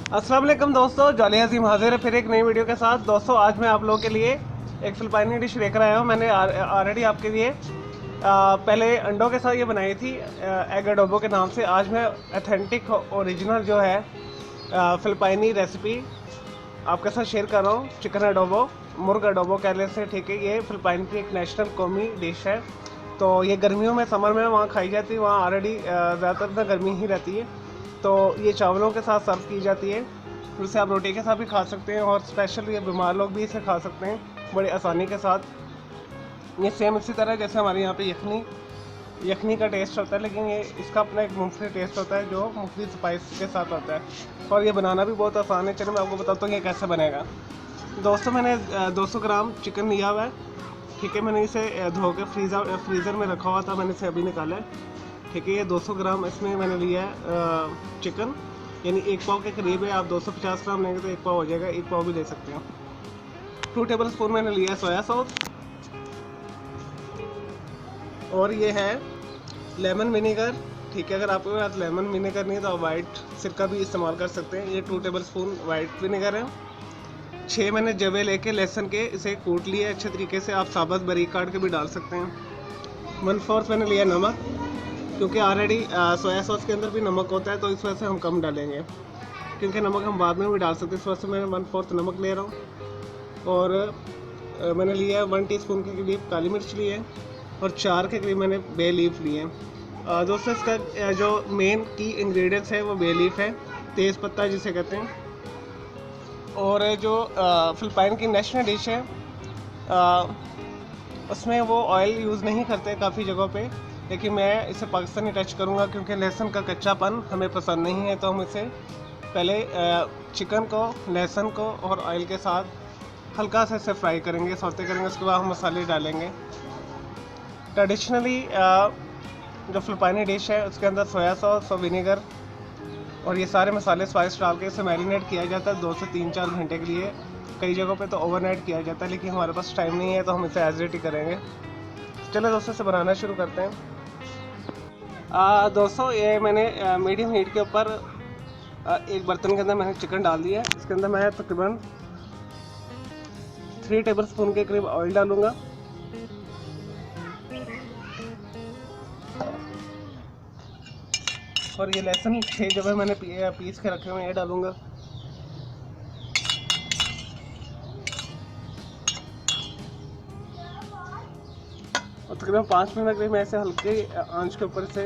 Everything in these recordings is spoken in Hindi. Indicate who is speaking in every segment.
Speaker 1: अस्सलाम वालेकुम दोस्तों, जॉली अजीम हाजिर है फिर एक नई वीडियो के साथ। दोस्तों आज मैं आप लोगों के लिए एक फिलिपाइनी डिश लेकर आया हूँ। मैंने ऑलरेडी आपके लिए पहले अंडों के साथ ये बनाई थी एग एडोबो के नाम से। आज मैं ऑथेंटिक ओरिजिनल जो है फिलिपाइनी रेसिपी आपके साथ शेयर कर रहा हूँ। चिकन एडोबो, मुर्ग एडोबो कह ले से, ठीक है। ये फिलिपाइन की एक नेशनल कौमी डिश है। तो ये गर्मियों में, समर में वहाँ खाई जाती है। वहाँ ऑलरेडी ज़्यादातर तो गर्मी ही रहती है। तो ये चावलों के साथ सर्व की जाती है। इसे आप रोटी के साथ भी खा सकते हैं और स्पेशल ये बीमार लोग भी इसे खा सकते हैं बड़ी आसानी के साथ। ये सेम इसी तरह जैसे हमारे यहाँ पे यखनी का टेस्ट होता है, लेकिन ये इसका अपना एक मुख्तलिफ टेस्ट होता है जो मुख्तलिफ स्पाइस के साथ होता है। और ये बनाना भी बहुत आसान है। चलिए मैं आपको बताता हूँ ये कैसे बनेगा। दोस्तों मैंने 200 ग्राम चिकन लिया हुआ है, ठीक है। मैंने इसे धो के फ्रीज़र में रखा हुआ था, मैंने इसे अभी निकाला है, ठीक है। ये 200 ग्राम इसमें मैंने लिया है चिकन, यानी 1 पाव के करीब है। आप 250 ग्राम लेंगे तो 1 पाव हो जाएगा, 1 पाव भी ले सकते हो। 2 टेबल स्पून मैंने लिया है सोया सॉस, और ये है लेमन विनेगर, ठीक है। अगर आपके पास लेमन विनेगर नहीं है तो आप वाइट सिरका भी इस्तेमाल कर सकते हैं। ये 2 टेबल स्पून वाइट विनेगर है। 6 मैंने जवे लेके लहसुन के इसे कूट लिया अच्छे तरीके से। आप साबुत बारीक काट के भी डाल सकते हैं। 1/4 मैंने लिया नमक, क्योंकि ऑलरेडी सोया सॉस के अंदर भी नमक होता है, तो इस वजह से हम कम डालेंगे, क्योंकि नमक हम बाद में भी डाल सकते हैं। इस वजह से मैं 1/4 नमक ले रहा हूँ। और मैंने लिया है 1 टीस्पून के करीब काली मिर्च ली है, और 4 के करीब मैंने बे लीफ लिए हैं। दोस्तों इसका जो मेन की इंग्रेडिएंट्स है वो बे लीफ है, तेज़ पत्ता जिसे कहते हैं। और जो फिलिपाइन की नेशनल डिश है उसमें वो ऑयल यूज़ नहीं करते काफ़ी जगहों पे, लेकिन मैं इसे पाकिस्तानी टच करूँगा क्योंकि लहसुन का कच्चापन हमें पसंद नहीं है। तो हम इसे पहले चिकन को, लहसुन को और ऑयल के साथ हल्का सा इसे फ्राई करेंगे, सौते करेंगे। उसके बाद हम मसाले डालेंगे। ट्रेडिशनली जो फिलिपाइनी डिश है उसके अंदर सोया सॉस और विनेगर और ये सारे मसाले स्पाइस डाल के इसे मैरिनेट किया जाता है 2 से 3-4 घंटे के लिए। कई जगहों पे तो ओवरनाइट किया जाता है, लेकिन हमारे पास टाइम नहीं है तो हम इसे एज इट ही करेंगे। चलो दोस्तों इसे बनाना शुरू करते हैं। दोस्तों ये मैंने मीडियम हीट के ऊपर एक बर्तन के अंदर मैंने चिकन डाल दिया है। इसके अंदर मैं तकरीबन 3 टेबल स्पून के करीब ऑयल डालूँगा। और ये लहसुन 6 जब मैंने पीस के रखे हुए हैं ये डालूँगा। और तकरीबन 5 मिनट करीब मैं ऐसे हल्के आंच के ऊपर से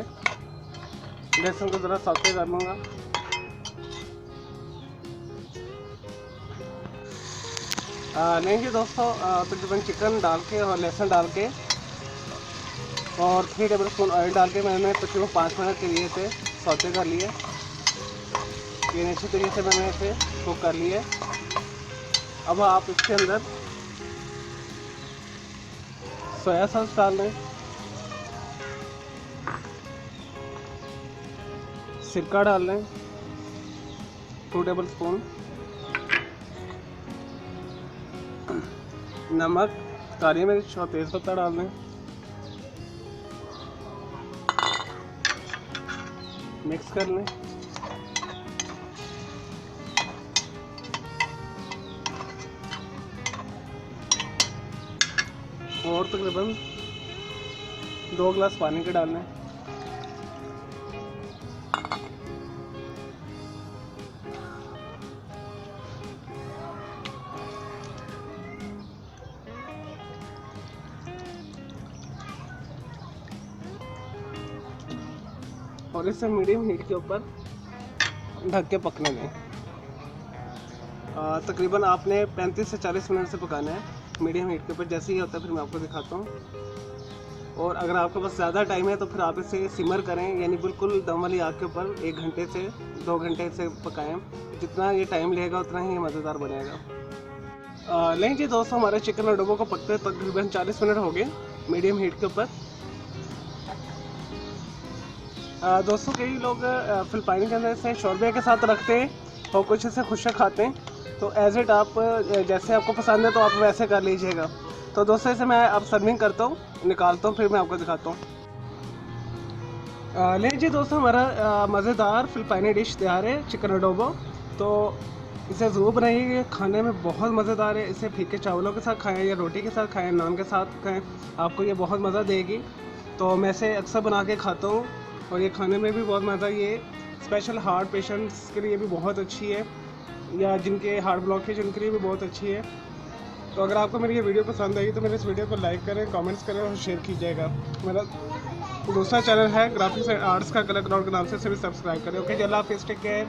Speaker 1: लहसुन को ज़रा सौते कर लूँगा। नहीं जी दोस्तों, तकरीबन चिकन डाल के और लहसुन डाल के और 3 टेबल स्पून ऑयल डाल के मैंने तकरीबन 5 मिनट के लिए इसे सौते कर लिए। ये अच्छी तरीके से मैंने इसे कुक कर लिए। अब आप इसके अंदर सोया सॉस डाल दें, सिरका डाल लें 2 टेबल स्पून, नमक, काली मिर्च और तेज पत्ता डाल दें। मिक्स कर लें। और तकरीबन 2 गिलास पानी के डाल लें। और इसे मीडियम हीट के ऊपर ढक के पकने दें। तकरीबन आपने 35 से 40 मिनट से पकाना है मीडियम हीट के ऊपर। जैसे ही होता है फिर मैं आपको दिखाता हूँ। और अगर आपके पास ज़्यादा टाइम है तो फिर आप इसे सिमर करें, यानी बिल्कुल दम वाली आग के ऊपर 1 घंटे से 2 घंटे से पकाएं। जितना ये टाइम लेगा उतना ही मज़ेदार बनेगा। नहीं जी दोस्तों, हमारे चिकन एडोबो को पकते तकरीबन 40 मिनट हो गए मीडियम हीट के ऊपर। दोस्तों कई लोग फिलिपाइन के अंदर इसे शोरबे के साथ रखते हैं और कुछ इसे खुशक खाते हैं। तो एज इट आप जैसे आपको पसंद है तो आप वैसे कर लीजिएगा। तो दोस्तों इसे मैं अब सर्विंग करता हूँ, निकालता हूँ, फिर मैं आपको दिखाता हूँ। लीजिए दोस्तों, हमारा मज़ेदार फिलिपाइनी डिश तैयार है, चिकन एडोबो। तो इसे ज़रूर बनाइए, ये खाने में बहुत मज़ेदार है। इसे फीके चावलों के साथ खाएं या रोटी के साथ खाएं, नान के साथ खाएं, आपको ये बहुत मज़ा देगी। तो मैं इसे अक्सर बना के खाता हूँ और ये खाने में भी बहुत मज़ा। ये स्पेशल हार्ट पेशेंट्स के लिए भी बहुत अच्छी है, या जिनके हार्ट ब्लॉकेज उनके लिए भी बहुत अच्छी है। तो अगर आपको मेरी ये वीडियो पसंद आई तो मेरे इस वीडियो को लाइक करें, कमेंट्स करें और शेयर कीजिएगा। मेरा दूसरा चैनल है ग्राफिक्स एंड आर्ट्स का कलर ग्राउंड के नाम से, इसे भी सब्सक्राइब करें। ओके, जल्द हाफिज़, टेक केयर।